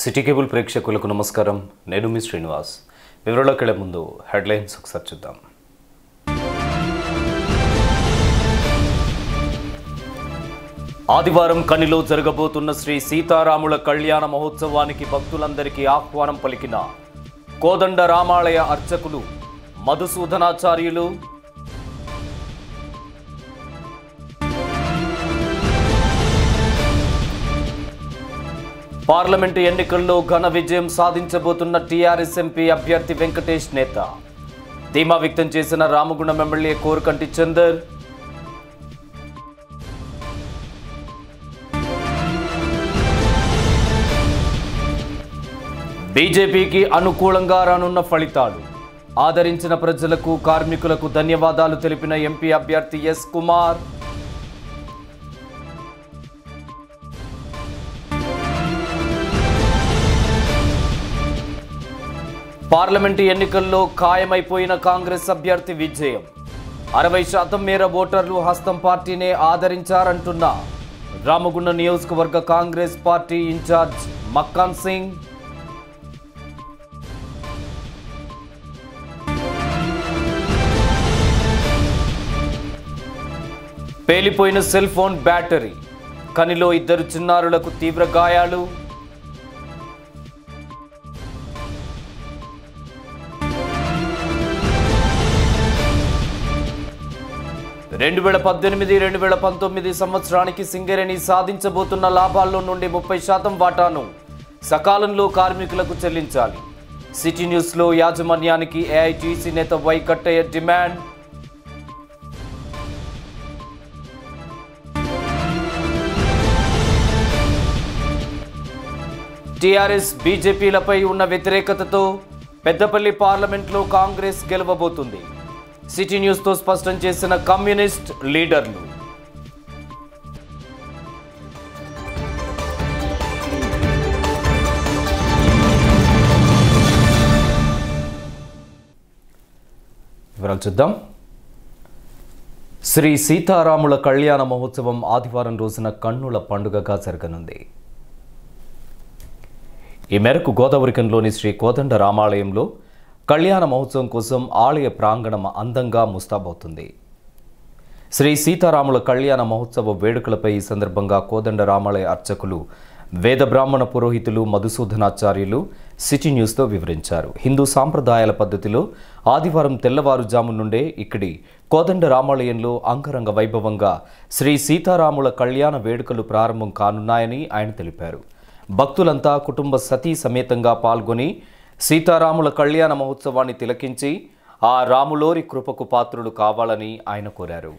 City cable ప్రేక్షకులకు నమస్కారం. నేను మీ శ్రీనివాస్. వివరాల్లోకి వెళ్లే ముందు హెడ్లైన్స్ ఒకసారి చూద్దాం. ఆదివారం కనిలో జరగబోతున్న శ్రీ సీతారాముల కళ్యాణ మహోత్సవానికి భక్తులందరికీ ఆహ్వానం పలికిన కోదండ రామాలయ అర్చకులు మధుసూదనాచార్యులు, పార్లమెంటు ఎన్నికల్లో ఘన విజయం సాధించబోతున్న టీఆర్ఎస్ ఎంపీ అభ్యర్థి వెంకటేష్ నేత ధీమా వ్యక్తం చేసిన రామగుండం ఎమ్మెల్యే కోరుకంటి చందర్, బీజేపీకి అనుకూలంగా రానున్న ఫలితాలు, ఆదరించిన ప్రజలకు కార్మికులకు ధన్యవాదాలు తెలిపిన ఎంపీ అభ్యర్థి ఎస్ కుమార్, పార్లమెంటు ఎన్నికల్లో ఖాయమైపోయిన కాంగ్రెస్ అభ్యర్థి విజయం, 60% మేర ఓటర్లు హస్తం పార్టీనే ఆదరించారంటున్న రామగుండ నియోజకవర్గ కాంగ్రెస్ పార్టీ ఇన్ఛార్జ్ మక్కాన్ సింగ్, పేలిపోయిన సెల్ ఫోన్ బ్యాటరీ, కనిలో 2 చిన్నారులకు తీవ్ర గాయాలు, 2018-2019 సంవత్సరానికి సింగరేణి సాధించబోతున్న లాభాల్లో నుండి 30% వాటాను సకాలంలో కార్మికులకు చెల్లించాలి. సిటీ న్యూస్లో యాజమాన్యానికి ఏఐటీసీ నేత వై కట్టయ్య డిమాండ్, టీఆర్ఎస్ బీజేపీలపై ఉన్న వ్యతిరేకతతో పెద్దపల్లి పార్లమెంట్లో కాంగ్రెస్ గెలవబోతుంది. సిటీ న్యూస్తో స్పష్టం చేసిన కమ్యూనిస్ట్ లీడర్లు. వివరాలు చూద్దాం. శ్రీ సీతారాముల కళ్యాణ మహోత్సవం ఆదివారం రోజున కన్నుల పండుగగా జరగనుంది. ఈ మేరకు గోదావరికంలోని శ్రీ కోదండ రామాలయంలో కళ్యాణ మహోత్సవం కోసం ఆలయ ప్రాంగణం అందంగా ముస్తాబవుతుంది. శ్రీ సీతారాముల కళ్యాణ మహోత్సవ వేడుకలపై ఈ సందర్భంగా కోదండ రామాలయ అర్చకులు వేద బ్రాహ్మణ పురోహితులు మధుసూదనాచార్యులు సిటీ న్యూస్తో వివరించారు. హిందూ సాంప్రదాయాల పద్ధతిలో ఆదివారం తెల్లవారుజాము నుండే ఇక్కడి కోదండ రామాలయంలో అంగరంగ వైభవంగా శ్రీ సీతారాముల కళ్యాణ వేడుకలు ప్రారంభం కానున్నాయని ఆయన తెలిపారు. భక్తులంతా కుటుంబ సతీ సమేతంగా పాల్గొని సీతారాముల కళ్యాణ మహోత్సవాన్ని తిలకించి ఆ రాములోరి కృపకు పాత్రులు కావాలని ఆయన కోరారు.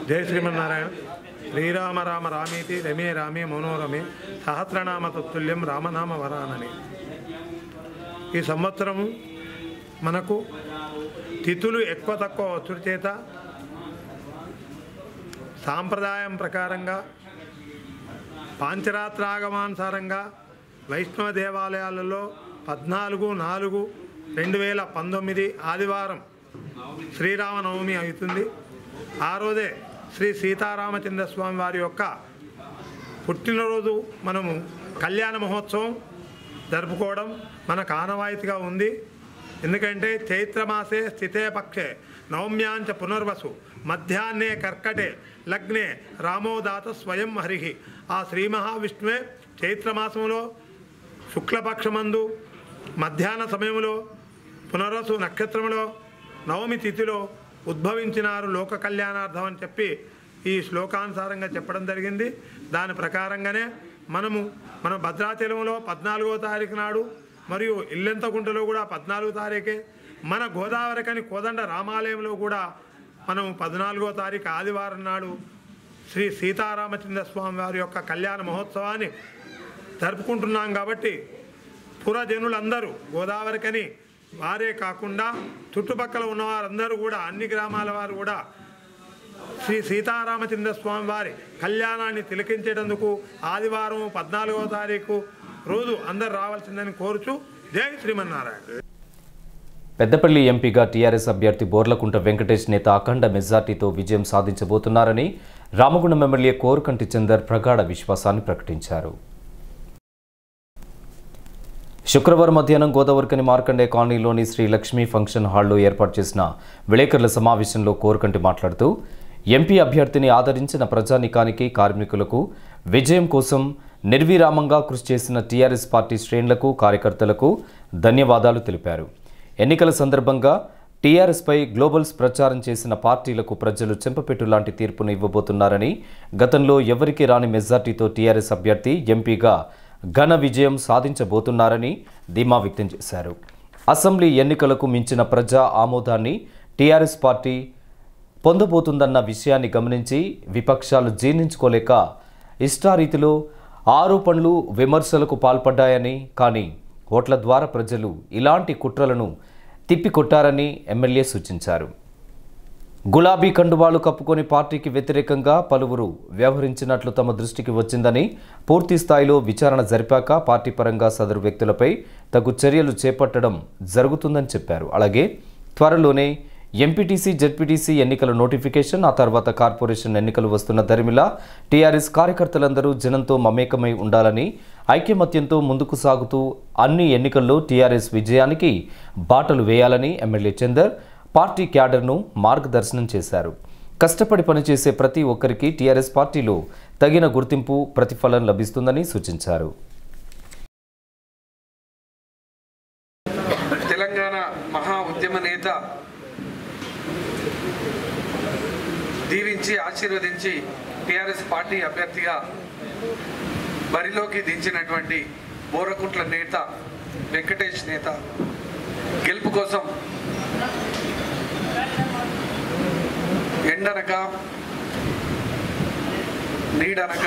జై శ్రీమన్నారాయణ. శ్రీరామ రామ రామేతి రమే రామే మనోరమే సహస్రనామ తత్తుల్యం రామనామ వరానని. ఈ సంవత్సరం మనకు తిథులు ఎక్కువ తక్కువ వచ్చుడు చేత సాంప్రదాయం ప్రకారంగా పాంచరాత్రాగమానుసారంగా వైష్ణవ దేవాలయాలలో 14/4/2019 ఆదివారం శ్రీరామనవమి అవుతుంది. ఆ రోజే శ్రీ సీతారామచంద్ర స్వామి వారి యొక్క పుట్టినరోజు మనము కళ్యాణ మహోత్సవం జరుపుకోవడం మనకు ఆనవాయితీగా ఉంది. ఎందుకంటే చైత్రమాసే స్థితే పక్షే నవమ్యాంచ పునర్వసు మధ్యాహ్నే కర్కటే లగ్నే రామోదాత స్వయం హరి. ఆ శ్రీ మహావిష్ణువే చైత్రమాసంలో శుక్లపక్షమందు మధ్యాహ్న సమయంలో పునర్వసు నక్షత్రంలో నవమి తిథిలో ఉద్భవించినారు లోక కళ్యాణార్థం అని చెప్పి ఈ శ్లోకానుసారంగా చెప్పడం జరిగింది. దాని ప్రకారంగానే మన భద్రాచలంలో 14వ తారీఖు నాడు మరియు ఇల్లెంతకుంటలో కూడా 14వ తారీఖే, మన గోదావరికని కోదండ రామాలయంలో కూడా మనం 14వ తారీఖు ఆదివారం నాడు శ్రీ సీతారామచంద్ర స్వామి వారి యొక్క కళ్యాణ మహోత్సవాన్ని జరుపుకుంటున్నాం. కాబట్టి పురజనులందరూ గోదావరికని వారే కాకుండా చుట్టుపక్కల ఉన్నవారందరూ కూడా అన్ని గ్రామాల వారు కూడా శ్రీ సీతారామచంద్ర స్వామి వారి కళ్యాణాన్ని తిలకించేటందుకు ఆదివారం 14వ తారీఖు రోజు అందరు రావాల్సిందని కోరుచు జై శ్రీమన్నారాయణ. పెద్దపల్లి ఎంపీగా టీఆర్ఎస్ అభ్యర్థి బోర్లకుంట వెంకటేష్ నేత అఖండ మెజార్టీతో విజయం సాధించబోతున్నారని రామగుండం ఎమ్మెల్యే కోరుకంటి చందర్ ప్రగాఢ విశ్వాసాన్ని ప్రకటించారు. శుక్రవారం మధ్యాహ్నం గోదావరికని మార్కండే కాలనీలోని శ్రీ లక్ష్మీ ఫంక్షన్ హాల్లో ఏర్పాటు చేసిన విలేకరుల సమావేశంలో కోరుకంటి మాట్లాడుతూ ఎంపీ అభ్యర్థిని ఆదరించిన ప్రజానికానికి కార్మికులకు విజయం కోసం నిర్విరామంగా కృషి చేసిన టీఆర్ఎస్ పార్టీ శ్రేణులకు కార్యకర్తలకు ధన్యవాదాలు తెలిపారు. ఎన్నికల సందర్భంగా టీఆర్ఎస్పై గ్లోబల్స్ ప్రచారం చేసిన పార్టీలకు ప్రజలు చెంపపెట్టు లాంటి తీర్పును ఇవ్వబోతున్నారని, గతంలో ఎవరికి రాని మెజార్టీతో టీఆర్ఎస్ అభ్యర్థి ఎంపీగా ఘన విజయం సాధించబోతున్నారని ధీమా వ్యక్తం చేశారు. అసెంబ్లీ ఎన్నికలకు మించిన ప్రజా ఆమోదాన్ని టీఆర్ఎస్ పార్టీ పొందబోతుందన్న విషయాన్ని గమనించి విపక్షాలు జీర్ణించుకోలేక ఇష్టారీతిలో ఆరోపణలు విమర్శలకు పాల్పడ్డాయని, కానీ ఓట్ల ద్వారా ప్రజలు ఇలాంటి కుట్రలను తిప్పికొట్టారని ఎమ్మెల్యే సూచించారు. గులాబీ కండువాలు కప్పుకొని పార్టీకి వ్యతిరేకంగా పలువురు వ్యవహరించినట్లు తమ దృష్టికి వచ్చిందని, పూర్తి స్థాయిలో విచారణ జరిపాక పార్టీ పరంగా సదరు వ్యక్తులపై తగు చర్యలు చేపట్టడం జరుగుతుందని చెప్పారు. అలాగే త్వరలోనే ఎంపీటీసీ జెడ్పీటీసీ ఎన్నికల నోటిఫికేషన్, ఆ తర్వాత కార్పొరేషన్ ఎన్నికలు వస్తున్న దరిమిలా టీఆర్ఎస్ కార్యకర్తలందరూ జనంతో మమేకమై ఉండాలని, ఐకమత్యంతో ముందుకు సాగుతూ అన్ని ఎన్నికల్లో టీఆర్ఎస్ విజయానికి బాటలు వేయాలని ఎమ్మెల్యే చందర్ పార్టీ క్యాడర్ను మార్గదర్శనం చేశారు. కష్టపడి పనిచేసే ప్రతి ఒక్కరికి టీఆర్ఎస్ పార్టీలో తగిన గుర్తింపు, ప్రతిఫలం లభిస్తుందని సూచించారు. తెలంగాణ మహా ఉద్యమ నేత దీవించి ఆశీర్వదించి టీఆర్ఎస్ పార్టీ అభ్యర్థిగా బరిలోకి దించినటువంటి బోరకుంట్ల నేత వెంకటేష్ నేత గెలుపు కోసం ఎండనక నీడనక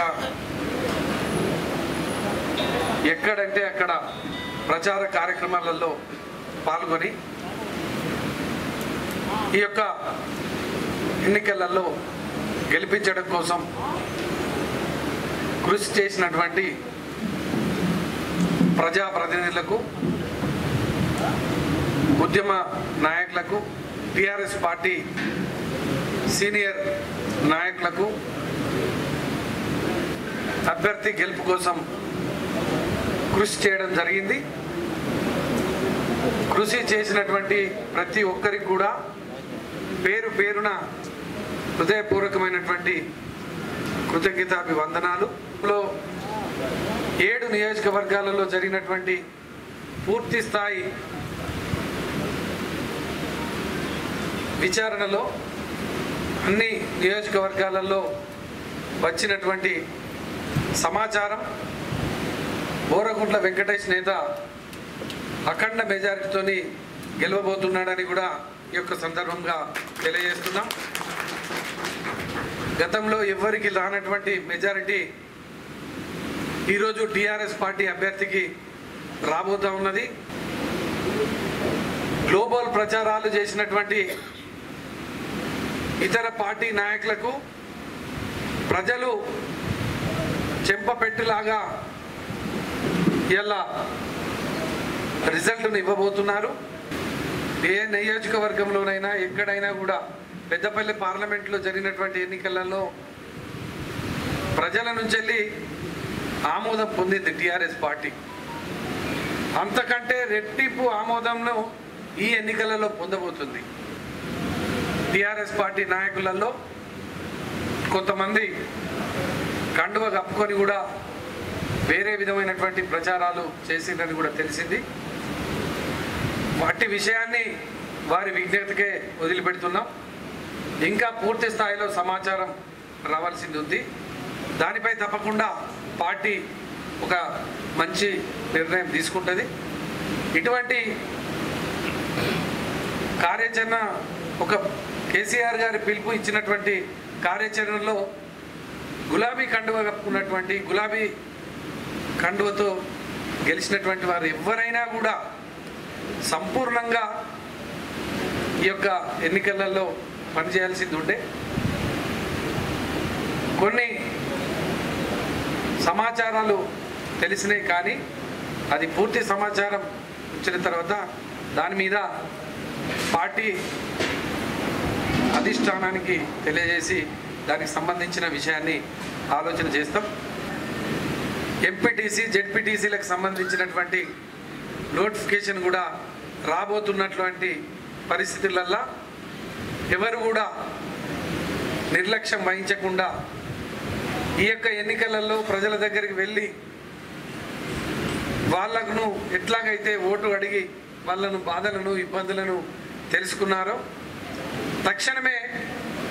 ఎక్కడంటే అక్కడ ప్రచార కార్యక్రమాలలో పాల్గొని ఈ యొక్క ఎన్నికలలో గెలిపించడం కోసం కృషి చేసినటువంటి ప్రజాప్రతినిధులకు, ఉద్యమ నాయకులకు, టీఆర్ఎస్ పార్టీ సీనియర్ నాయకులకు అభ్యర్థి గెలుపు కోసం కృషి చేయడం జరిగింది. కృషి చేసినటువంటి ప్రతి ఒక్కరికి కూడా పేరు పేరున హృదయపూర్వకమైనటువంటి కృతజ్ఞతాభివందనాలు. 7 నియోజకవర్గాలలో జరిగినటువంటి పూర్తి స్థాయి విచారణలో అన్ని నియోజకవర్గాలలో వచ్చినటువంటి సమాచారం బోరకుంట్ల వెంకటేష్ నేత అఖండ మెజారిటీతోని గెలవబోతున్నాడని కూడా ఈ యొక్క సందర్భంగా తెలియజేస్తున్నాం. గతంలో ఎవరికి రానటువంటి మెజారిటీ ఈరోజు టీఆర్ఎస్ పార్టీ అభ్యర్థికి రాబోతూ ఉన్నది. గ్లోబల్ ప్రచారాలు చేసినటువంటి ఇతర పార్టీ నాయకులకు ప్రజలు చెంపపెట్టులాగా ఇలా రిజల్ట్ను ఇవ్వబోతున్నారు. ఏ నియోజకవర్గంలోనైనా ఎక్కడైనా కూడా పెద్దపల్లి పార్లమెంట్లో జరిగినటువంటి ఎన్నికలలో ప్రజల నుంచి వెళ్ళి ఆమోదం పొందింది టీఆర్ఎస్ పార్టీ. అంతకంటే రెట్టింపు ఆమోదంను ఈ ఎన్నికలలో పొందబోతుంది. టీఆర్ఎస్ పార్టీ నాయకులలో కొంతమంది కండువ కప్పుకొని కూడా వేరే విధమైనటువంటి ప్రచారాలు చేసిందని కూడా తెలిసింది. వాటి విషయాన్ని వారి విజ్ఞతకే వదిలిపెడుతున్నాం. ఇంకా పూర్తి స్థాయిలో సమాచారం రావాల్సింది ఉంది. దానిపై తప్పకుండా పార్టీ ఒక మంచి నిర్ణయం తీసుకుంటుంది. ఇటువంటి కార్యాచరణ ఒక కేసీఆర్ గారి పిలుపు ఇచ్చినటువంటి కార్యాచరణలో గులాబీ కండువ కప్పుకున్నటువంటి, గులాబీ కండువతో గెలిచినటువంటి వారు ఎవరైనా కూడా సంపూర్ణంగా ఈ యొక్క ఎన్నికలలో పనిచేయాల్సింది ఉండే. కొన్ని సమాచారాలు తెలిసినాయి, కానీ అది పూర్తి సమాచారం ఇచ్చిన తర్వాత దాని మీద పార్టీ అధిష్టానానికి తెలియజేసి దానికి సంబంధించిన విషయాన్ని ఆలోచన చేస్తాం. ఎంపీటీసీ జెడ్పీటీసీలకు సంబంధించినటువంటి నోటిఫికేషన్ కూడా రాబోతున్నటువంటి పరిస్థితులల్లో ఎవరు కూడా నిర్లక్ష్యం వహించకుండా ఈ యొక్క ఎన్నికలలో ప్రజల దగ్గరికి వెళ్ళి వాళ్ళను ఎట్లాగైతే ఓటు అడిగి వాళ్ళను బాధలను ఇబ్బందులను తెలుసుకున్నారో తక్షణమే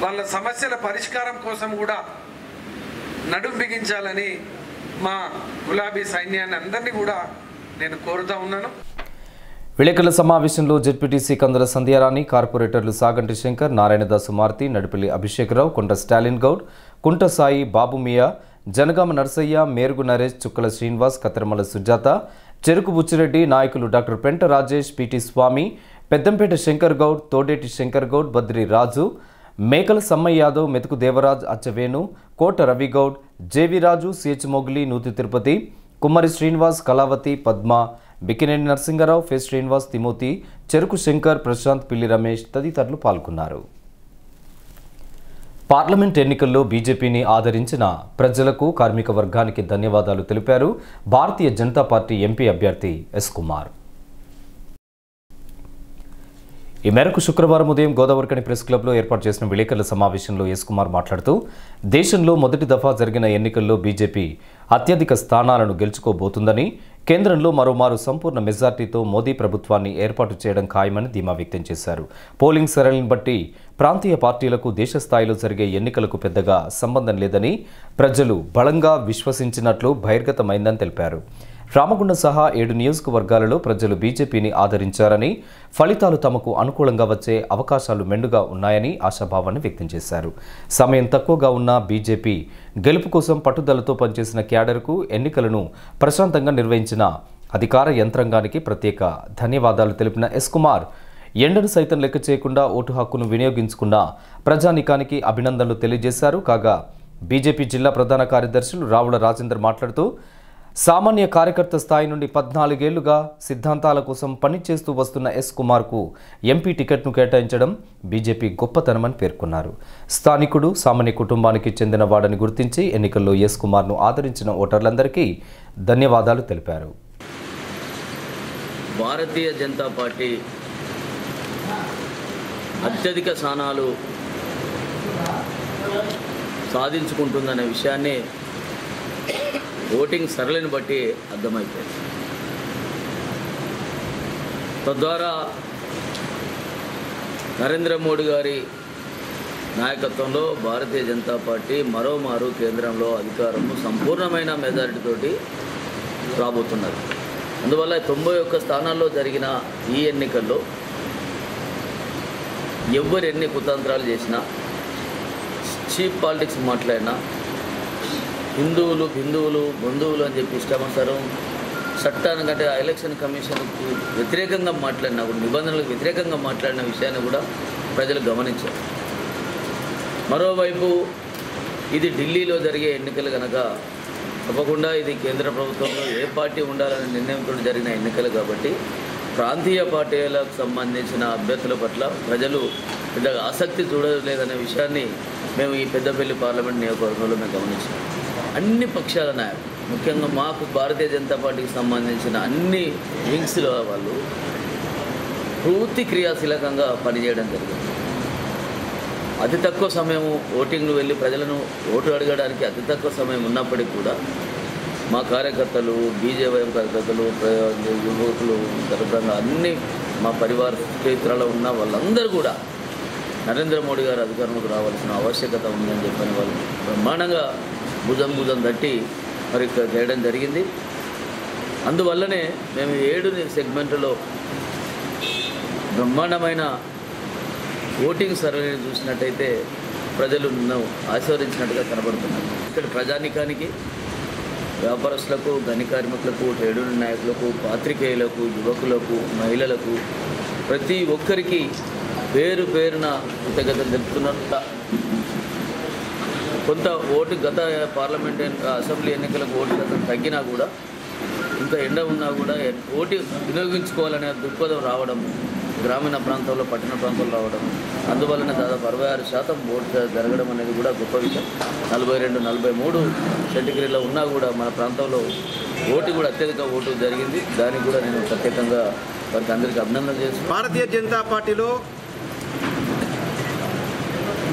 వాళ్ళ సమస్యల పరిష్కారం కోసం కూడా నడుం బిగించాలని మా గులాబీ సైన్యాన్ని అందరినీ కూడా నేను కోరుతా ఉన్నాను. విలేకరుల సమావేశంలో జెడ్పీటీసీ కందుల సంధ్యారాణి, కార్పొరేటర్లు సాగంటి శంకర్, నారాయణదాసు మారుతి, నడిపల్లి అభిషేకరావు, కొండ స్టాలిన్ గౌడ్, కుంట సాయి, బాబుమియా, జనగామ నర్సయ్య, మేరుగు నరేష్, చుక్కల శ్రీనివాస్, కత్తెరమల సుజాత, చెరుకు బుచ్చిరెడ్డి, నాయకులు డాక్టర్ పెంట రాజేష్, పిటి స్వామి, పెద్దంపేట శంకర్ గౌడ్, తోడేటి శంకర్ గౌడ్, బద్రి రాజు, మేకల సమ్మయ్య యాదవ్, మెతుకు దేవరాజ్, అచ్చవేణు, కోట రవిగౌడ్, జేవి రాజు, సిహెచ్ మొగిలి, నూతి తిరుపతి, కుమ్మరి శ్రీనివాస్, కళావతి, పద్మ, బికినేని నరసింగరావు, ఫె శ్రీనివాస్, తిమోతి, చెరుకు శంకర్, ప్రశాంత్, పిల్లి రమేష్ తదితరులు పాల్గొన్నారు. పార్లమెంట్ ఎన్నికల్లో బీజేపీని ఆదరించిన ప్రజలకు, కార్మిక వర్గానికి ధన్యవాదాలు తెలిపారు భారతీయ జనతా పార్టీ ఎంపీ అభ్యర్థి ఎస్ కుమార్. ఈ మేరకు శుక్రవారం ఉదయం గోదావరికని ప్రెస్ క్లబ్లో ఏర్పాటు చేసిన విలేకరుల సమావేశంలో ఎస్ కుమార్ మాట్లాడుతూ దేశంలో మొదటి దఫా జరిగిన ఎన్నికల్లో బీజేపీ అత్యధిక స్థానాలను గెలుచుకోబోతుందని, కేంద్రంలో మరోమారు సంపూర్ణ మెజార్టీతో మోదీ ప్రభుత్వాన్ని ఏర్పాటు చేయడం ఖాయమని ధీమా వ్యక్తం చేశారు. పోలింగ్ సరళిని బట్టి ప్రాంతీయ పార్టీలకు దేశ స్థాయిలో జరిగే ఎన్నికలకు పెద్దగా సంబంధం లేదని ప్రజలు బలంగా విశ్వసించినట్లు బహిర్గతమైందని తెలిపారు. రామగుండం సహా 7 నియోజకవర్గాలలో ప్రజలు బీజేపీని ఆదరించారని, ఫలితాలు తమకు అనుకూలంగా వచ్చే అవకాశాలు మెండుగా ఉన్నాయని ఆశాభావాన్ని వ్యక్తం చేశారు. సమయం తక్కువగా ఉన్న బీజేపీ గెలుపు కోసం పట్టుదలతో పనిచేసిన క్యాడర్కు, ఎన్నికలను ప్రశాంతంగా నిర్వహించిన అధికార యంత్రాంగానికి ప్రత్యేక ధన్యవాదాలు తెలిపిన ఎస్ కుమార్ ఎండను సైతం లెక్క చేయకుండా ఓటు హక్కును వినియోగించుకున్న ప్రజానీకానికి అభినందనలు తెలియజేశారు. కాగా బీజేపీ జిల్లా ప్రధాన కార్యదర్శులు రావుల రాజేందర్ మాట్లాడుతూ సామాన్య కార్యకర్త స్థాయి నుండి 14 ఏళ్లుగా సిద్ధాంతాల కోసం పనిచేస్తూ వస్తున్న ఎస్ కుమార్కు ఎంపీ టికెట్ను కేటాయించడం బీజేపీ గొప్పతనమని పేర్కొన్నారు. స్థానికుడు, సామాన్య కుటుంబానికి చెందిన వాడని గుర్తించి ఎన్నికల్లో ఎస్ కుమార్ను ఆదరించిన ఓటర్లందరికీ ధన్యవాదాలు తెలిపారు. భారతీయ జనతా పార్టీ అత్యధిక స్థానాలు సాధించుకుంటుందనే విషయాన్ని ఓటింగ్ సరళిని బట్టి అర్థమైపోయింది. తద్వారా నరేంద్ర మోడీ గారి నాయకత్వంలో భారతీయ జనతా పార్టీ మరోమారు కేంద్రంలో అధికారము సంపూర్ణమైన మెజారిటీతోటి రాబోతున్నారు. అందువల్ల 91 స్థానాల్లో జరిగిన ఈ ఎన్నికల్లో ఎవరు ఎన్ని కుతంత్రాలు చేసినా, చీప్ పాలిటిక్స్ మాట్లాడినా, హిందువులు బంధువులు అని చెప్పి ఇష్టానుసారం చట్టానికంటే ఆ ఎలక్షన్ కమిషన్కు వ్యతిరేకంగా మాట్లాడినా కూడా, నిబంధనలకు వ్యతిరేకంగా మాట్లాడిన విషయాన్ని కూడా ప్రజలు గమనించారు. మరోవైపు ఇది ఢిల్లీలో జరిగే ఎన్నికలు కనుక తప్పకుండా ఇది కేంద్ర ప్రభుత్వంలో ఏ పార్టీ ఉండాలనే నిర్ణయంతో జరిగిన ఎన్నికలు కాబట్టి ప్రాంతీయ పార్టీలకు సంబంధించిన అభ్యర్థుల పట్ల ప్రజలు పెద్దగా ఆసక్తి చూడలేదనే విషయాన్ని మేము ఈ పెద్దపల్లి పార్లమెంట్ నియోజకవర్గంలో మేము గమనించాం. అన్ని పక్షాల నాయకులు, ముఖ్యంగా మాకు భారతీయ జనతా పార్టీకి సంబంధించిన అన్ని వింగ్స్లో వాళ్ళు పూర్తి క్రియాశీలకంగా పనిచేయడం జరిగింది. అతి తక్కువ సమయం ఓటింగ్ను వెళ్ళి ప్రజలను ఓటు అడగడానికి అతి తక్కువ సమయం ఉన్నప్పటికీ కూడా మా కార్యకర్తలు, బీజేవైఎం కార్యకర్తలు, యువకులు, తరఫున అన్ని మా పరివార చరిత్రలో ఉన్న వాళ్ళందరూ కూడా నరేంద్ర మోడీ గారు అధికారంలోకి రావాల్సిన ఆవశ్యకత ఉందని చెప్పని వాళ్ళు బ్రహ్మాండంగా భుజం తట్టి మరి చేయడం జరిగింది. అందువల్లనే మేము 7 సెగ్మెంట్లో బ్రహ్మాండమైన ఓటింగ్ సర్వేని చూసినట్టయితే ప్రజలు ఆశీర్వదించినట్టుగా కనబడుతున్నారు. ఇక్కడ ప్రజానీకానికి, వ్యాపారస్తులకు, గని కార్మికులకు, ట్రేడ్ యూనియన్ నాయకులకు, పాత్రికేయులకు, యువకులకు, మహిళలకు ప్రతి ఒక్కరికి పేరున కృతజ్ఞతలు తెలుపుతున్నట్టు. కొంత ఓటు గత పార్లమెంట్ అసెంబ్లీ ఎన్నికలకు ఓటు శాతం తగ్గినా కూడా, ఇంకా ఎండ ఉన్నా కూడా ఓటు వినియోగించుకోవాలనే దృక్పథం రావడం గ్రామీణ ప్రాంతాల్లో పట్టణ ప్రాంతాల్లో రావడం, అందువలన దాదాపు 66% ఓటు జరగడం అనేది కూడా గొప్ప విషయం. 42, 43 సెంటిగ్రేడ్లో ఉన్నా కూడా మన ప్రాంతంలో ఓటు కూడా అత్యధిక ఓటు జరిగింది. దానికి కూడా నేను ప్రత్యేకంగా వారికి అందరికీ అభినందన చేస్తున్నాను. భారతీయ జనతా పార్టీలో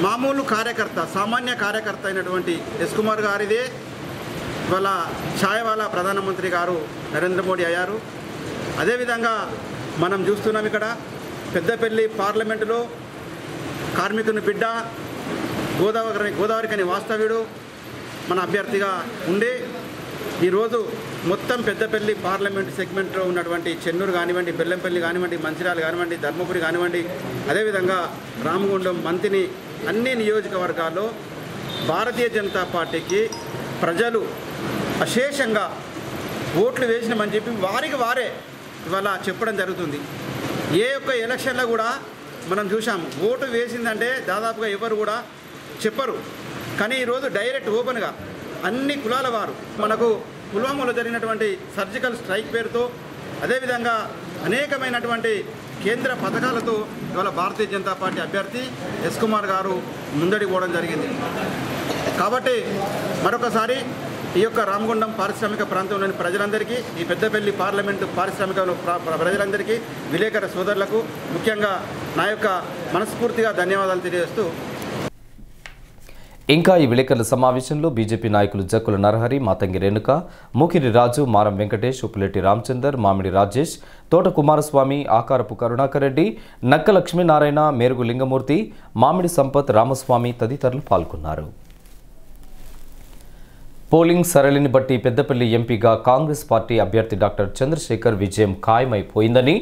మామూలు కార్యకర్త, సామాన్య కార్యకర్త అయినటువంటి ఎస్ కుమార్ గారిదే ఇవాళ ఛాయవాలా ప్రధానమంత్రి గారు నరేంద్ర మోడీ అయ్యారు. అదేవిధంగా మనం చూస్తున్నాం ఇక్కడ పెద్దపల్లి పార్లమెంటులో కార్మికుని బిడ్డ గోదావరికని వాస్తవ్యుడు మన అభ్యర్థిగా ఉండే ఈరోజు మొత్తం పెద్దపల్లి పార్లమెంట్ సెగ్మెంట్లో ఉన్నటువంటి చెన్నూరు కానివ్వండి, బెల్లంపల్లి కానివ్వండి, మంచిర్యాల కానివ్వండి, ధర్మపురి కానివ్వండి, అదేవిధంగా రామగుండం, మంతిని అన్ని నియోజకవర్గాల్లో భారతీయ జనతా పార్టీకి ప్రజలు అశేషంగా ఓట్లు వేసినామని చెప్పి వారికి వారే ఇవాళ చెప్పడం జరుగుతుంది. ఏ ఒక్క ఎలక్షన్లో కూడా మనం చూసాం, ఓటు వేసిందంటే దాదాపుగా ఎవరు కూడా చెప్పరు. కానీ ఈరోజు డైరెక్ట్ ఓపెన్గా అన్ని కులాల వారు మనకు పుల్వామాలో జరిగినటువంటి సర్జికల్ స్ట్రైక్ పేరుతో, అదేవిధంగా అనేకమైనటువంటి కేంద్ర పథకాలతో ఇవాళ భారతీయ జనతా పార్టీ అభ్యర్థి ఎస్ కుమార్ గారు ముందడి పోవడం జరిగింది. కాబట్టి మరొకసారి ఈ యొక్క రామగుండం పారిశ్రామిక ప్రాంతంలోని ప్రజలందరికీ, ఈ పెద్దపల్లి పార్లమెంటు పారిశ్రామిక ప్రజలందరికీ, విలేకరుల సోదరులకు ముఖ్యంగా నా యొక్క మనస్ఫూర్తిగా ధన్యవాదాలు తెలియజేస్తూ, ఇంకా ఈ విలేకరుల సమావేశంలో బీజేపీ నాయకులు జక్కుల నరహరి, మాతంగి రేణుక, మూకిరి రాజు, మారం వెంకటేష్, ఉప్పులెట్టి రామచందర్, మామిడి రాజేష్, తోట కుమారస్వామి, ఆకారపు కరుణాకర్ రెడ్డి, నక్క లక్ష్మీనారాయణ, మేరుగు లింగమూర్తి, మామిడి సంపత్, రామస్వామి తదితరులు పాల్గొన్నారు. పోలింగ్ సరళిని బట్టి పెద్దపల్లి ఎంపీగా కాంగ్రెస్ పార్టీ అభ్యర్థి డాక్టర్ చంద్రశేఖర్ విజయం ఖాయమైపోయిందని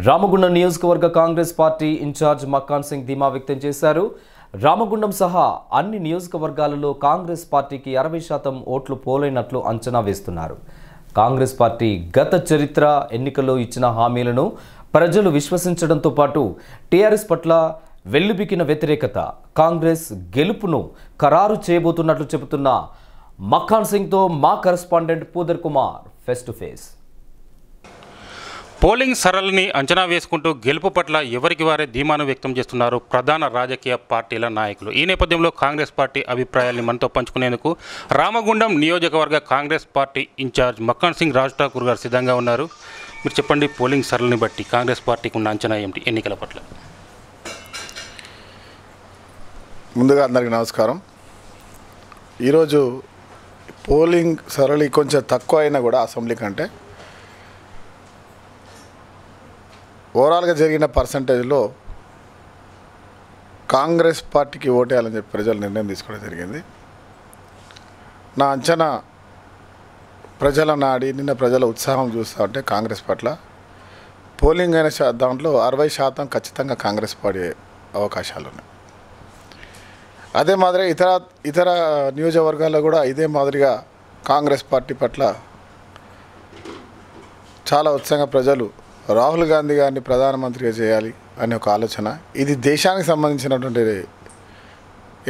రామగుండం నియోజకవర్గ కాంగ్రెస్ పార్టీ ఇన్ఛార్జ్ మక్కాన్ సింగ్ ధీమా వ్యక్తం చేశారు. రామగుండం సహా అన్ని నియోజకవర్గాలలో కాంగ్రెస్ పార్టీకి 60% ఓట్లు పోలైనట్లు అంచనా వేస్తున్నారు. కాంగ్రెస్ పార్టీ గత చరిత్ర, ఎన్నికల్లో ఇచ్చిన హామీలను ప్రజలు విశ్వసించడంతో పాటు టీఆర్ఎస్ పట్ల వెల్లుబికిన వ్యతిరేకత కాంగ్రెస్ గెలుపును ఖరారు చేయబోతున్నట్లు చెబుతున్న మక్కాన్ సింగ్తో మా correspondent Poodar Kumar face to face. పోలింగ్ సరళిని అంచనా వేసుకుంటూ గెలుపు పట్ల ఎవరికి వారే ధీమాను వ్యక్తం చేస్తున్నారు ప్రధాన రాజకీయ పార్టీల నాయకులు. ఈ నేపథ్యంలో కాంగ్రెస్ పార్టీ అభిప్రాయాల్ని మనతో పంచుకునేందుకు రామగుండం నియోజకవర్గ కాంగ్రెస్ పార్టీ ఇన్ఛార్జ్ మక్కాన్ సింగ్ రాజ్ ఠాకూర్ గారు సిద్ధంగా ఉన్నారు. మీరు చెప్పండి, పోలింగ్ సరళిని బట్టి కాంగ్రెస్ పార్టీకి ఉన్న అంచనా ఏమిటి ఎన్నికల పట్ల? ముందుగా అందరికీ నమస్కారం. ఈరోజు పోలింగ్ సరళి కొంచెం తక్కువ అయినా కూడా అసెంబ్లీ కంటే ఓవరాల్గా జరిగిన పర్సంటేజ్లో కాంగ్రెస్ పార్టీకి ఓటేయాలని చెప్పి ప్రజలు నిర్ణయం తీసుకోవడం జరిగింది. నా అంచనా, ప్రజల నాడి, నిన్న ప్రజల ఉత్సాహం చూస్తూ ఉంటే కాంగ్రెస్ పట్ల పోలింగ్ అయిన దాంట్లో 60% ఖచ్చితంగా కాంగ్రెస్ పార్టీ అవకాశాలు ఉన్నాయి. అదే మాదిరి ఇతర నియోజకవర్గాల్లో కూడా ఇదే మాదిరిగా కాంగ్రెస్ పార్టీ పట్ల చాలా ఉత్సాహంగా ప్రజలు రాహుల్ గాంధీ గారిని ప్రధానమంత్రిగా చేయాలి అనే ఒక ఆలోచన, ఇది దేశానికి సంబంధించినటువంటి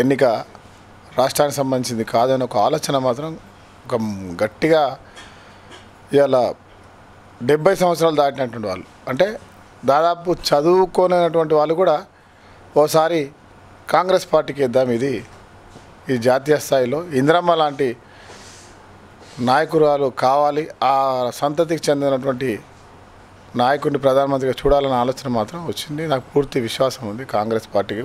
ఎన్నిక, రాష్ట్రానికి సంబంధించింది కాదని ఒక ఆలోచన మాత్రం ఒక గట్టిగా ఇవాళ 70 సంవత్సరాలు దాటినటువంటి వాళ్ళు, అంటే దాదాపు చదువుకోలేనటువంటి వాళ్ళు కూడా ఓసారి కాంగ్రెస్ పార్టీకి ఇద్దాం, ఈ జాతీయ స్థాయిలో ఇందిరమ్మ లాంటి నాయకురాలు కావాలి, ఆ సంతతికి చెందినటువంటి నాయకుడిని ప్రధానమంత్రిగా చూడాలన్న ఆలోచన మాత్రం వచ్చింది. నాకు పూర్తి విశ్వాసం ఉంది కాంగ్రెస్ పార్టీకి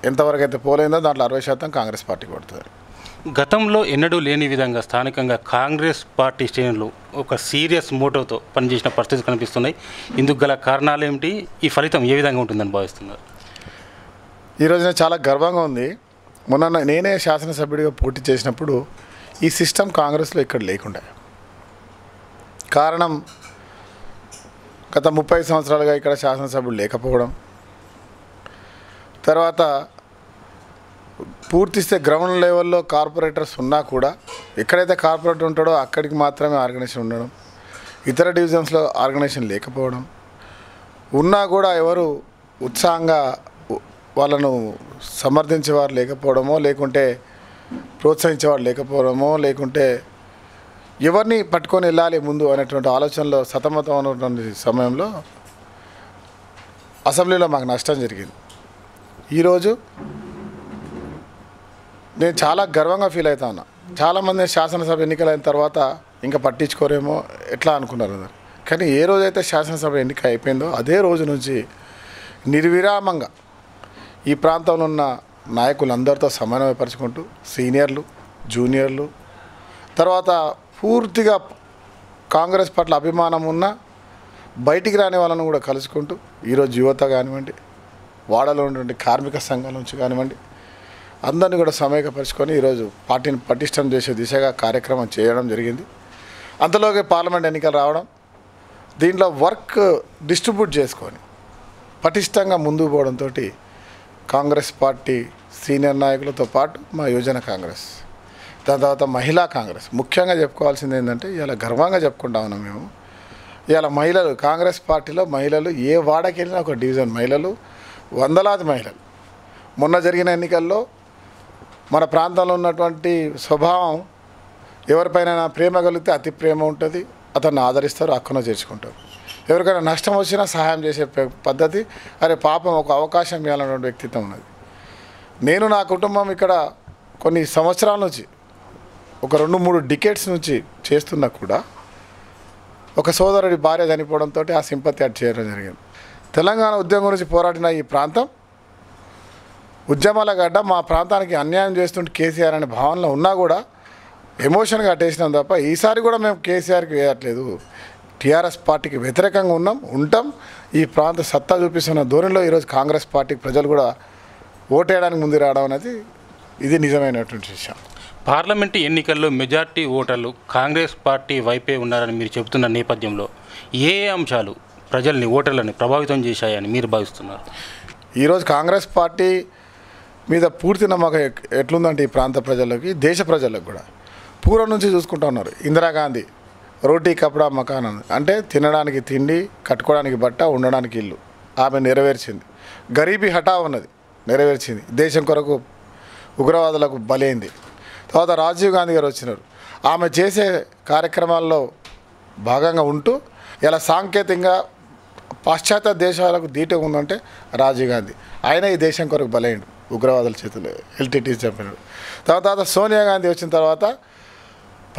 ఎంతవరకు అయితే పోలేందో దాంట్లో 60% కాంగ్రెస్ పార్టీకి పడుతుంది. గతంలో ఎన్నడూ లేని విధంగా స్థానికంగా కాంగ్రెస్ పార్టీ శ్రేణులు ఒక సీరియస్ మోటోతో పనిచేసిన పరిస్థితులు కనిపిస్తున్నాయి. ఇందుకు గల కారణాలు ఏమిటి? ఈ ఫలితం ఏ విధంగా ఉంటుందని భావిస్తున్నారు? ఈరోజున చాలా గర్వంగా ఉంది. మొన్న నేనే శాసనసభ్యుడిగా పోటీ చేసినప్పుడు ఈ సిస్టమ్ కాంగ్రెస్లో ఇక్కడ లేకుండా, కారణం గత 30 సంవత్సరాలుగా ఇక్కడ శాసనసభ్యులు లేకపోవడం, తర్వాత పూర్తిస్తే గ్రౌండ్ లెవెల్లో కార్పొరేటర్స్ ఉన్నా కూడా ఎక్కడైతే కార్పొరేటర్ ఉంటాడో అక్కడికి మాత్రమే ఆర్గనైజేషన్ ఉండడం, ఇతర డివిజన్స్లో ఆర్గనైజేషన్ లేకపోవడం, ఉన్నా కూడా ఎవరు ఉత్సాహంగా వాళ్ళను సమర్థించేవారు లేకపోవడమో, లేకుంటే ప్రోత్సహించేవారు లేకపోవడమో, లేకుంటే ఎవరిని పట్టుకొని వెళ్ళాలి ముందు అనేటువంటి ఆలోచనలో సతమతం ఉన్నటువంటి సమయంలో అసెంబ్లీలో మాకు నష్టం జరిగింది. ఈరోజు నేను చాలా గర్వంగా ఫీల్ అవుతా ఉన్నా. చాలామంది శాసనసభ ఎన్నికలైన తర్వాత ఇంకా పట్టించుకోరేమో ఎట్లా అనుకున్నారు అందరు. కానీ ఏ రోజైతే శాసనసభ ఎన్నిక అయిపోయిందో అదే రోజు నుంచి నిర్విరామంగా ఈ ప్రాంతంలో ఉన్న నాయకులందరితో సమన్వయపరుచుకుంటూ సీనియర్లు, జూనియర్లు, తర్వాత పూర్తిగా కాంగ్రెస్ పట్ల అభిమానం ఉన్న బయటికి రాని వాళ్ళను కూడా కలుసుకుంటూ ఈరోజు యువత కానివ్వండి, వాడలో ఉన్నటువంటి కార్మిక సంఘాల నుంచి కానివ్వండి, అందరినీ కూడా సమేకపరుచుకొని ఈరోజు పార్టీని పటిష్టం చేసే దిశగా కార్యక్రమం చేయడం జరిగింది. అంతలోకి పార్లమెంట్ ఎన్నికలు రావడం, దీంట్లో వర్క్ డిస్ట్రిబ్యూట్ చేసుకొని పటిష్టంగా ముందుకు పోవడంతో కాంగ్రెస్ పార్టీ సీనియర్ నాయకులతో పాటు మా యువజన కాంగ్రెస్, దాని తర్వాత మహిళా కాంగ్రెస్, ముఖ్యంగా చెప్పుకోవాల్సింది ఏంటంటే ఇలా గర్వంగా చెప్పుకుంటా ఉన్నాం మేము. ఇలా మహిళలు కాంగ్రెస్ పార్టీలో మహిళలు ఏ వాడకి వెళ్ళినా ఒక డివిజన్ మహిళలు, వందలాది మహిళలు. మొన్న జరిగిన ఎన్నికల్లో మన ప్రాంతంలో ఉన్నటువంటి స్వభావం, ఎవరిపైన ప్రేమ కలిగితే అతి ప్రేమ ఉంటుంది, అతన్ని ఆదరిస్తారు, అక్కన చేర్చుకుంటారు. ఎవరికైనా నష్టం వచ్చినా సహాయం చేసే పద్ధతి, అరే పాపం ఒక అవకాశం ఇవ్వాలన్నటువంటి వ్యక్తిత్వం ఉన్నది. నేను నా కుటుంబం ఇక్కడ కొన్ని సంవత్సరాల నుంచి, ఒక 2-3 డికేట్స్ నుంచి చేస్తున్నా కూడా ఒక సోదరుడి భార్య చనిపోవడంతో ఆ సింపతి యాడ్ చేయడం జరిగింది. తెలంగాణ ఉద్యమం గురించి పోరాడిన ఈ ప్రాంతం ఉద్యమాల గడ్డ, మా ప్రాంతానికి అన్యాయం చేస్తుంటే కేసీఆర్ అనే భావనలో ఉన్నా కూడా ఎమోషన్గా అట్టేసినాం తప్ప ఈసారి కూడా మేము కేసీఆర్కి వేయట్లేదు. టీఆర్ఎస్ పార్టీకి వ్యతిరేకంగా ఉంటాం. ఈ ప్రాంత సత్తా చూపిస్తున్న ధోరణిలో ఈరోజు కాంగ్రెస్ పార్టీకి ప్రజలు కూడా ఓటేయడానికి ముందు రావడం అనేది ఇది నిజమైనటువంటి విషయం. పార్లమెంటు ఎన్నికల్లో మెజార్టీ ఓటర్లు కాంగ్రెస్ పార్టీ వైపే ఉన్నారని మీరు చెబుతున్న నేపథ్యంలో ఏ అంశాలు ప్రజల్ని, ఓటర్లని ప్రభావితం చేశాయని మీరు భావిస్తున్నారు? ఈరోజు కాంగ్రెస్ పార్టీ మీద పూర్తి నమ్మకం ఎట్లుందంటే ఈ ప్రాంత ప్రజలకి, దేశ ప్రజలకు కూడా పూర్వం నుంచి చూసుకుంటూ ఉన్నారు. ఇందిరాగాంధీ రోటీ కపడా మకాన్ అంటే తినడానికి తిండి, కట్టుకోవడానికి బట్ట, ఉండడానికి ఇల్లు ఆమె నెరవేర్చింది. గరీబీ హఠావ్ ఉన్నది, నెరవేర్చింది. దేశం కొరకు ఉగ్రవాదులకు బలైంది. తర్వాత రాజీవ్ గాంధీ గారు వచ్చినారు. ఆమె చేసే కార్యక్రమాల్లో భాగంగా ఉంటూ ఇలా సాంకేతికంగా పాశ్చాత్య దేశాలకు ధీట ఉందంటే రాజీవ్ గాంధీ. ఆయన ఈ దేశం కొరకు బలైండు, ఉగ్రవాదుల చేతులు ఎల్టీటీస్ చంపినాడు. తర్వాత సోనియా గాంధీ వచ్చిన తర్వాత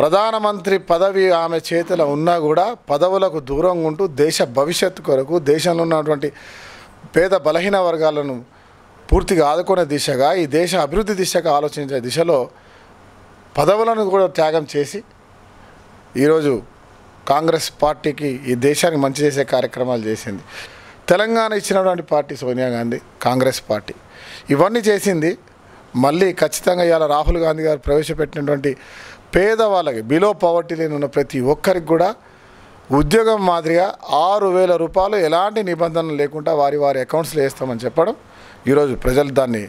ప్రధానమంత్రి పదవి ఆమె చేతిలో ఉన్నా కూడా పదవులకు దూరంగా ఉంటూ దేశ భవిష్యత్తు కొరకు, దేశంలో ఉన్నటువంటి పేద బలహీన వర్గాలను పూర్తిగా ఆదుకునే దిశగా, ఈ దేశ అభివృద్ధి దిశగా ఆలోచించే దిశలో పదవులను కూడా త్యాగం చేసి ఈరోజు కాంగ్రెస్ పార్టీకి, ఈ దేశానికి మంచి చేసే కార్యక్రమాలు చేసింది. తెలంగాణ ఇచ్చినటువంటి పార్టీ సోనియా గాంధీ, కాంగ్రెస్ పార్టీ ఇవన్నీ చేసింది. మళ్ళీ ఖచ్చితంగా ఇవాళ రాహుల్ గాంధీ గారు ప్రవేశపెట్టినటువంటి పేదవాళ్ళకి, బిలో పవర్టీ లేని ఉన్న ప్రతి ఒక్కరికి కూడా ఉద్యోగం మాదిరిగా 6,000 రూపాయలు ఎలాంటి నిబంధనలు లేకుండా వారి అకౌంట్స్లో వేస్తామని చెప్పడం, ఈరోజు ప్రజలు దాన్ని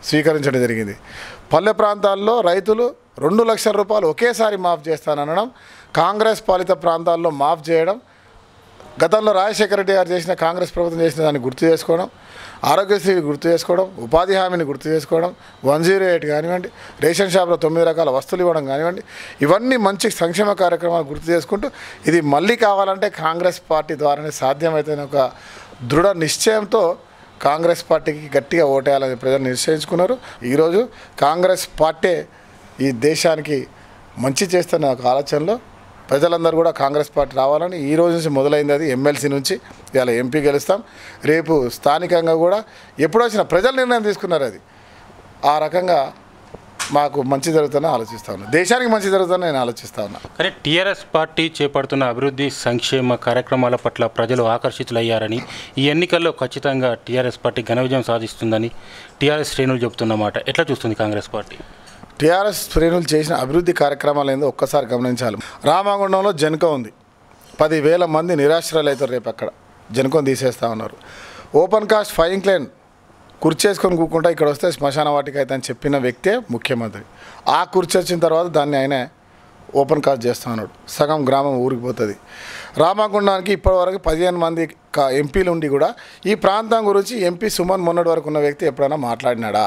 స్వీకరించడం జరిగింది. పల్లె ప్రాంతాల్లో రైతులు 2 లక్షల రూపాయలు ఒకేసారి మాఫ్ చేస్తాననడం, కాంగ్రెస్ పాలిత ప్రాంతాల్లో మాఫ్ చేయడం, గతంలో రాజశేఖర రెడ్డి గారు చేసిన, కాంగ్రెస్ ప్రభుత్వం చేసిన దాన్ని గుర్తు చేసుకోవడం, ఆరోగ్యశ్రీని గుర్తు చేసుకోవడం, ఉపాధి హామీని గుర్తు చేసుకోవడం, 108 కానివ్వండి, రేషన్ షాప్లో 9 రకాల వస్తువులు ఇవ్వడం కానివ్వండి, ఇవన్నీ మంచి సంక్షేమ కార్యక్రమాలు గుర్తు చేసుకుంటూ ఇది మళ్ళీ కావాలంటే కాంగ్రెస్ పార్టీ ద్వారానే సాధ్యమవుతుందని ఒక దృఢ నిశ్చయంతో కాంగ్రెస్ పార్టీకి గట్టిగా ఓటేయాలని ప్రజలు నిశ్చయించుకున్నారు. ఈరోజు కాంగ్రెస్ పార్టీ ఈ దేశానికి మంచి చేస్తున్న ఒక ఆలోచనలో ప్రజలందరూ కూడా కాంగ్రెస్ పార్టీ రావాలని ఈ రోజు నుంచి మొదలైంది. అది ఎమ్మెల్సీ నుంచి ఇలా ఎంపీ గెలుస్తాం. రేపు స్థానికంగా కూడా ఎప్పుడు వచ్చిన ప్రజలు నిర్ణయం తీసుకున్నారు. అది ఆ రకంగా మాకు మంచి జరుగుతుందని ఆలోచిస్తూ ఉన్నా, దేశానికి మంచి జరుగుతుందని నేను ఆలోచిస్తూ ఉన్నా. కానీ టీఆర్ఎస్ పార్టీ చేపడుతున్న అభివృద్ధి సంక్షేమ కార్యక్రమాల పట్ల ప్రజలు ఆకర్షితులయ్యారని, ఈ ఎన్నికల్లో ఖచ్చితంగా టీఆర్ఎస్ పార్టీ ఘన విజయం సాధిస్తుందని టీఆర్ఎస్ శ్రేణులు చెబుతున్నమాట. ఎట్లా చూస్తుంది కాంగ్రెస్ పార్టీ? టీఆర్ఎస్ శ్రేణులు చేసిన అభివృద్ధి కార్యక్రమాలు ఏందో ఒక్కసారి గమనించాలి. రామగుండంలో జనకం ఉంది, 10,000 మంది నిరాశ్రయాలు అవుతారు. రేపు అక్కడ జనకం తీసేస్తూ ఉన్నారు. ఓపెన్ కాస్ట్ ఫైరింగ్ లైన్ కుర్చేసుకొని కూకుంటా ఇక్కడ వస్తే శ్మశాన వాటికి అయితే అని చెప్పిన వ్యక్తే ముఖ్యమంత్రి. ఆ కుర్చీ వచ్చిన తర్వాత దాన్ని ఆయన ఓపెన్ కాస్ట్ చేస్తూ ఉన్నాడు. సగం గ్రామం ఊరికి పోతుంది. రామగుండానికి ఇప్పటివరకు 15 మంది ఎంపీలు ఉండి కూడా ఈ ప్రాంతం గురించి ఎంపీ సుమన్ మొన్నటి వరకు ఉన్న వ్యక్తి ఎప్పుడైనా మాట్లాడినాడా?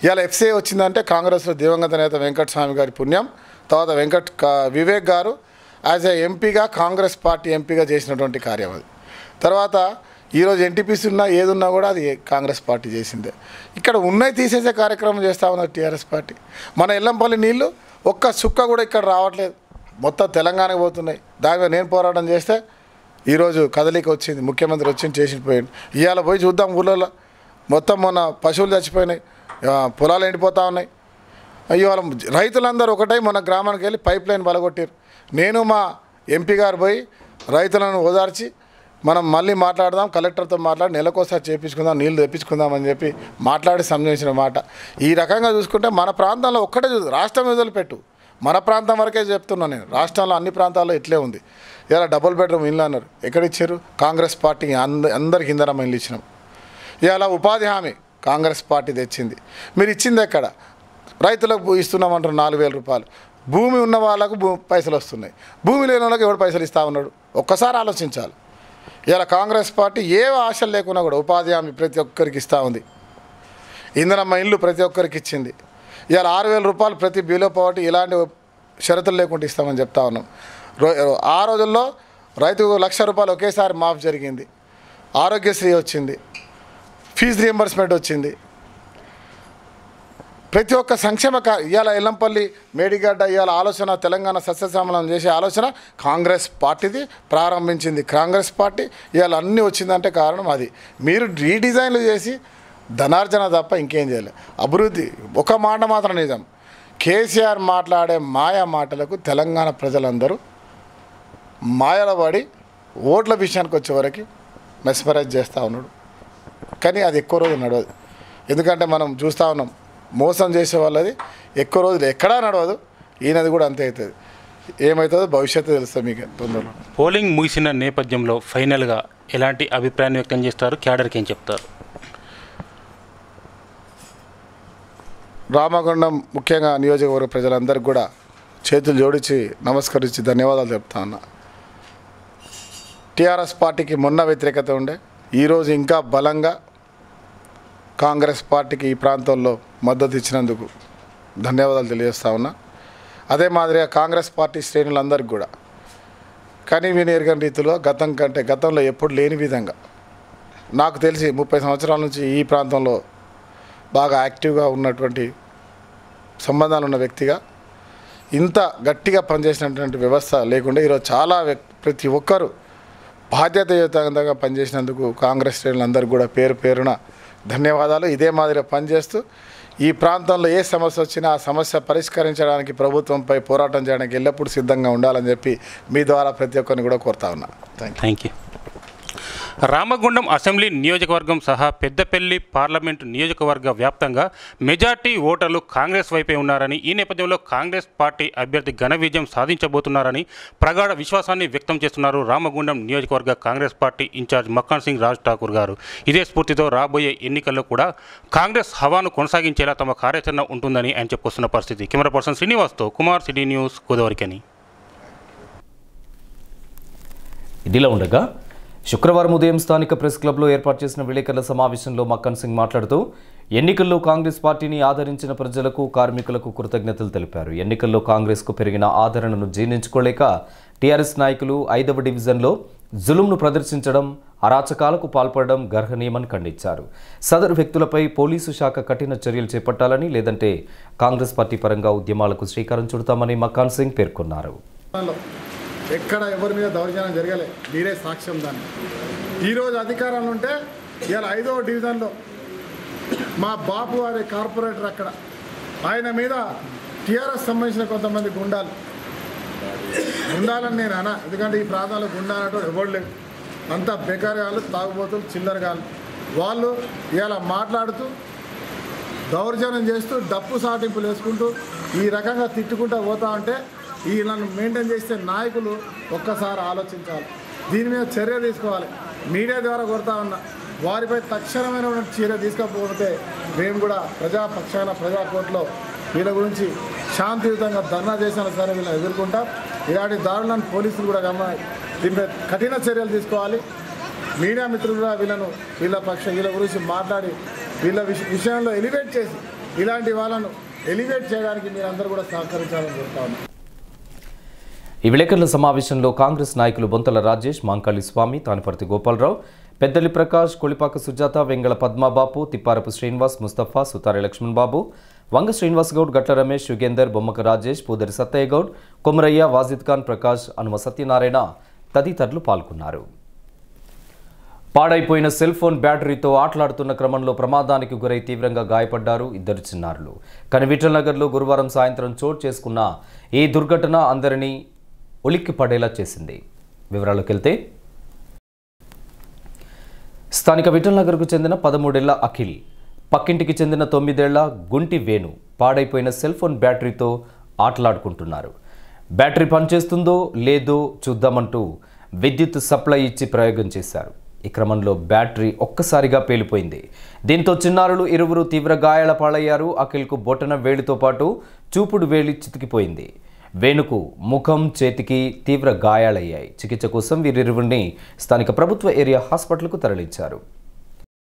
ఇవాళ ఎఫ్సీఐ వచ్చిందంటే కాంగ్రెస్లో దివంగత నేత వెంకటస్వామి గారి పుణ్యం, తర్వాత వివేక్ గారు యాజ్ ఏ ఎంపీగా కాంగ్రెస్ పార్టీ ఎంపీగా చేసినటువంటి కార్యం అది. తర్వాత ఈరోజు ఎన్టీపీసీ ఉన్నా ఏదున్నా కూడా అది కాంగ్రెస్ పార్టీ చేసిందే. ఇక్కడ ఉన్నాయి తీసేసే కార్యక్రమం చేస్తూ ఉన్నారు టీఆర్ఎస్ పార్టీ. మన ఎల్లంపల్లి నీళ్ళు ఒక్క సుక్క కూడా ఇక్కడ రావట్లేదు, మొత్తం తెలంగాణకు పోతున్నాయి. దాని మీద నేను పోరాటం చేస్తే ఈరోజు కదలిక వచ్చింది, ముఖ్యమంత్రి వచ్చింది చేసిపోయింది. ఇవాళ పోయి చూద్దాం ఊళ్ళో మొత్తం మొన్న పశువులు చచ్చిపోయినాయి, పొలాలు ఎండిపోతూ ఉన్నాయి. ఇవాళ రైతులందరూ ఒకటై మన గ్రామానికి వెళ్ళి పైప్ లైన్ బలగొట్టారు. నేను మా ఎంపీ గారు పోయి రైతులను ఓదార్చి మనం మళ్ళీ మాట్లాడదాం, కలెక్టర్తో మాట్లాడి నెలకోసారి చేయించుకుందాం, నీళ్ళు తెప్పించుకుందామని చెప్పి మాట్లాడి సంజయించిన మాట. ఈ రకంగా చూసుకుంటే మన ప్రాంతంలో ఒక్కటే రాష్ట్రం వదిలిపెట్టు, మన ప్రాంతం వరకే చెప్తున్నాను నేను. రాష్ట్రంలో అన్ని ప్రాంతాల్లో ఇట్లే ఉంది. ఇలా డబుల్ బెడ్రూమ్ ఇల్లు అన్నారు, ఎక్కడిచ్చారు? కాంగ్రెస్ పార్టీకి అందరికి ఇందరమ్మ ఇల్లు ఇచ్చినాం. ఇలా ఉపాధి హామీ కాంగ్రెస్ పార్టీ తెచ్చింది, మీరు ఇచ్చింది ఎక్కడ? రైతులకు ఇస్తున్నామంటారు 4,000 రూపాయలు. భూమి ఉన్న వాళ్ళకు పైసలు వస్తున్నాయి, భూమి లేని వాళ్ళకి ఎవడు పైసలు ఇస్తా ఉన్నాడు? ఒక్కసారి ఆలోచించాలి. ఇలా కాంగ్రెస్ పార్టీ ఏ ఆశలు లేకున్నా కూడా ఉపాధి హామీ ప్రతి ఒక్కరికి ఇస్తూ ఉంది. ఇందరమ్మ ఇల్లు ప్రతి ఒక్కరికి ఇచ్చింది. ఇలా 6,000 రూపాయలు ప్రతి బిలో పవర్టీ ఇలాంటి షరతులు లేకుండా ఇస్తామని చెప్తా ఉన్నాం. ఆ రోజుల్లో రైతుకు 1,00,000 రూపాయలు ఒకేసారి మాఫ్ జరిగింది, ఆరోగ్యశ్రీ వచ్చింది, ఫీజు రియంబర్స్మెంట్ వచ్చింది. ప్రతి ఒక్క సంక్షేమ ఇవాళ ఎల్లంపల్లి మేడిగడ్డ ఇవాళ ఆలోచన తెలంగాణ సస్యశ్యామలం చేసే ఆలోచన కాంగ్రెస్ పార్టీది, ప్రారంభించింది కాంగ్రెస్ పార్టీ. ఇవాళ అన్నీ వచ్చిందంటే కారణం అది. మీరు రీడిజైన్లు చేసి ధనార్జన తప్ప ఇంకేం చేయలేదు. అభివృద్ధి ఒక మాట మాత్రం నిజం, కేసీఆర్ మాట్లాడే మాయా మాటలకు తెలంగాణ ప్రజలందరూ మాయల పడి ఓట్ల విషయానికి వచ్చేవరకు మెస్మరైజ్ చేస్తూ ఉన్నాడు. కానీ అది ఎక్కువ రోజులు నడవదు, ఎందుకంటే మనం చూస్తూ ఉన్నాం మోసం చేసే వాళ్ళది ఎక్కువ రోజులు ఎక్కడా నడవదు. ఈయనది కూడా అంతే అవుతుంది. ఏమవుతుందో భవిష్యత్తు తెలుస్తుంది మీకు తొందరలో. పోలింగ్ ముగిసిన నేపథ్యంలో ఫైనల్గా ఎలాంటి అభిప్రాయాన్ని వ్యక్తం చేస్తారు? క్యాడర్కి ఏం చెప్తారు? రామగుండం ముఖ్యంగా నియోజకవర్గ ప్రజలందరికీ కూడా చేతులు జోడించి నమస్కరించి ధన్యవాదాలు చెప్తా ఉన్నా. టీఆర్ఎస్ పార్టీకి మొన్న వ్యతిరేకత ఉండే, ఈరోజు ఇంకా బలంగా కాంగ్రెస్ పార్టీకి ఈ ప్రాంతంలో మద్దతు ఇచ్చినందుకు ధన్యవాదాలు తెలియజేస్తా ఉన్నా. అదే మాదిరిగా కాంగ్రెస్ పార్టీ శ్రేణులందరికీ కూడా కానీ వినేరుగని రీతిలో గతంలో ఎప్పుడు లేని విధంగా నాకు తెలిసి 30 సంవత్సరాల నుంచి ఈ ప్రాంతంలో బాగా యాక్టివ్గా ఉన్నటువంటి సంబంధాలు ఉన్న వ్యక్తిగా ఇంత గట్టిగా పనిచేసినటువంటి వ్యవస్థ లేకుండా ఈరోజు చాలా ప్రతి ఒక్కరూ బాధ్యతాయుతంగా పనిచేసినందుకు కాంగ్రెస్ శ్రేణులందరికీ కూడా పేరు పేరున ధన్యవాదాలు. ఇదే మాదిరిగా పనిచేస్తూ ఈ ప్రాంతంలో ఏ సమస్య వచ్చినా ఆ సమస్య పరిష్కరించడానికి ప్రభుత్వంపై పోరాటం చేయడానికి ఎల్లప్పుడూ సిద్ధంగా ఉండాలని చెప్పి మీ ద్వారా ప్రతి ఒక్కరిని కూడా కోరుతా ఉన్నా. Thank you. రామగుండం అసెంబ్లీ నియోజకవర్గం సహా పెద్దపల్లి పార్లమెంటు నియోజకవర్గ వ్యాప్తంగా మెజార్టీ ఓటర్లు కాంగ్రెస్ వైపే ఉన్నారని, ఈ నేపథ్యంలో కాంగ్రెస్ పార్టీ అభ్యర్థి ఘన విజయం సాధించబోతున్నారని ప్రగాఢ విశ్వాసాన్ని వ్యక్తం చేస్తున్నారు రామగుండం నియోజకవర్గ కాంగ్రెస్ పార్టీ ఇన్ఛార్జ్ మక్కన్ సింగ్ రాజ్ ఠాకూర్ గారు. ఇదే స్ఫూర్తితో రాబోయే ఎన్నికల్లో కూడా కాంగ్రెస్ హవాను కొనసాగించేలా తమ కార్యాచరణ ఉంటుందని ఆయన చెప్పుకొస్తున్న పరిస్థితి. కెమెరా పర్సన్ శ్రీనివాస్తో కుమార్, సిటీ న్యూస్, గోదావరికని. ఇదిలా ఉండగా శుక్రవారం ఉదయం స్థానిక ప్రెస్ క్లబ్లో ఏర్పాటు చేసిన విలేకరుల సమావేశంలో మక్కన్ సింగ్ మాట్లాడుతూ ఎన్నికల్లో కాంగ్రెస్ పార్టీని ఆదరించిన ప్రజలకు, కార్మికులకు కృతజ్ఞతలు తెలిపారు. ఎన్నికల్లో కాంగ్రెస్కు పెరిగిన ఆదరణను జీర్ణించుకోలేక టీఆర్ఎస్ నాయకులు 5వ డివిజన్లో జులుంను ప్రదర్శించడం, అరాచకాలకు పాల్పడడం గర్హనీయమని ఖండించారు. సదరు వ్యక్తులపై పోలీసు శాఖ కఠిన చర్యలు చేపట్టాలని, లేదంటే కాంగ్రెస్ పార్టీ పరంగా ఉద్యమాలకు శ్రీకారం చుడతామని మక్కన్ సింగ్ పేర్కొన్నారు. ఎక్కడ ఎవరి మీద దౌర్జన్యం జరగలే, మీరే సాక్ష్యం దాన్ని. ఈరోజు అధికారంలో ఉంటే ఇవాళ 5వ డివిజన్లో మా బాపు వారి కార్పొరేటర్ అక్కడ ఆయన మీద టీఆర్ఎస్ సంబంధించిన కొంతమంది గుండాలని నేను అనా, ఎందుకంటే ఈ ప్రాంతంలో గుండా అన్నట్టు ఎవరు లేవు, అంతా బెకారగాళ్ళు, తాగుబోతులు, చిల్లరగాళ్ళు. వాళ్ళు ఇవాళ మాట్లాడుతూ దౌర్జన్యం చేస్తూ డప్పు సాటింపులు వేసుకుంటూ ఈ రకంగా తిట్టుకుంటూ పోతా ఉంటే వీళ్ళను మెయింటైన్ చేసే నాయకులు ఒక్కసారి ఆలోచించాలి, దీని మీద చర్య తీసుకోవాలి. మీడియా ద్వారా కోరుతా ఉన్నా, వారిపై తక్షణమైన చర్య తీసుకోకపోతే మేము కూడా ప్రజాపక్షాన ప్రజాకోర్టులో వీళ్ళ గురించి శాంతియుతంగా ధర్నా చేసినా సరే వీళ్ళని ఎదుర్కొంటాం. ఇలాంటి దారులను పోలీసులు కూడా దీనిపై కఠిన చర్యలు తీసుకోవాలి. మీడియా మిత్రులు కూడా వీళ్ళ గురించి మాట్లాడి వీళ్ళ విషయంలో ఎలివేట్ చేసి ఇలాంటి వాళ్ళను ఎలివేట్ చేయడానికి మీరందరూ కూడా సహకరించాలని కోరుతా ఉన్నాం. ఈ విలేకరుల సమావేశంలో కాంగ్రెస్ నాయకులు బొంతల రాజేష్, మాంకాళి స్వామి, తానిపర్తి గోపాలరావు, పెద్దలి ప్రకాష్, కొలిపాక సుజాత, వెంగళ పద్మాబాపు, తిప్పారపు శ్రీనివాస్, ముస్తఫా, సుతారి లక్ష్మణ్ బాబు, వంగ శ్రీనివాస్ గౌడ్, గట్ల రమేష్, యుగేందర్, బొమ్మక రాజేష్, పూదరి సత్తయ్య గౌడ్, కొమరయ్య, వాజిద్ ఖాన్, ప్రకాష్, అనుమ సత్యనారాయణ తదితరులు పాల్గొన్నారు. పాడైపోయిన సెల్ ఫోన్ బ్యాటరీతో ఆటలాడుతున్న క్రమంలో ప్రమాదానికి గురై తీవ్రంగా గాయపడ్డారు ఇద్దరు చిన్నారులు. కానీ విఠల్ నగర్లో గురువారం సాయంత్రం చోటు చేసుకున్న ఈ దుర్ఘటన అందరినీ ఉలిక్కి పడేలా చేసింది. వివరాలకు వెళ్తే స్థానిక విఠల్ నగర్కు చెందిన 13 ఏళ్ల అఖిల్, పక్కింటికి చెందిన 9 ఏళ్ల గుంటి వేణు పాడైపోయిన సెల్ ఫోన్ బ్యాటరీతో ఆటలాడుకుంటున్నారు. బ్యాటరీ పనిచేస్తుందో లేదో చూద్దామంటూ విద్యుత్ సప్లై ఇచ్చి ప్రయోగం చేశారు. ఈ క్రమంలో బ్యాటరీ ఒక్కసారిగా పేలిపోయింది. దీంతో చిన్నారులు ఇరువురు తీవ్ర గాయాల పాలయ్యారు. అఖిల్కు బొటన వేలితో పాటు చూపుడు వేలి చితికిపోయింది. వేణుకు ముఖం, చేతికి తీవ్ర గాయాలయ్యాయి. చికిత్స కోసం వీరిరువురిని స్థానిక ప్రభుత్వ ఏరియా హాస్పిటల్కు తరలించారు.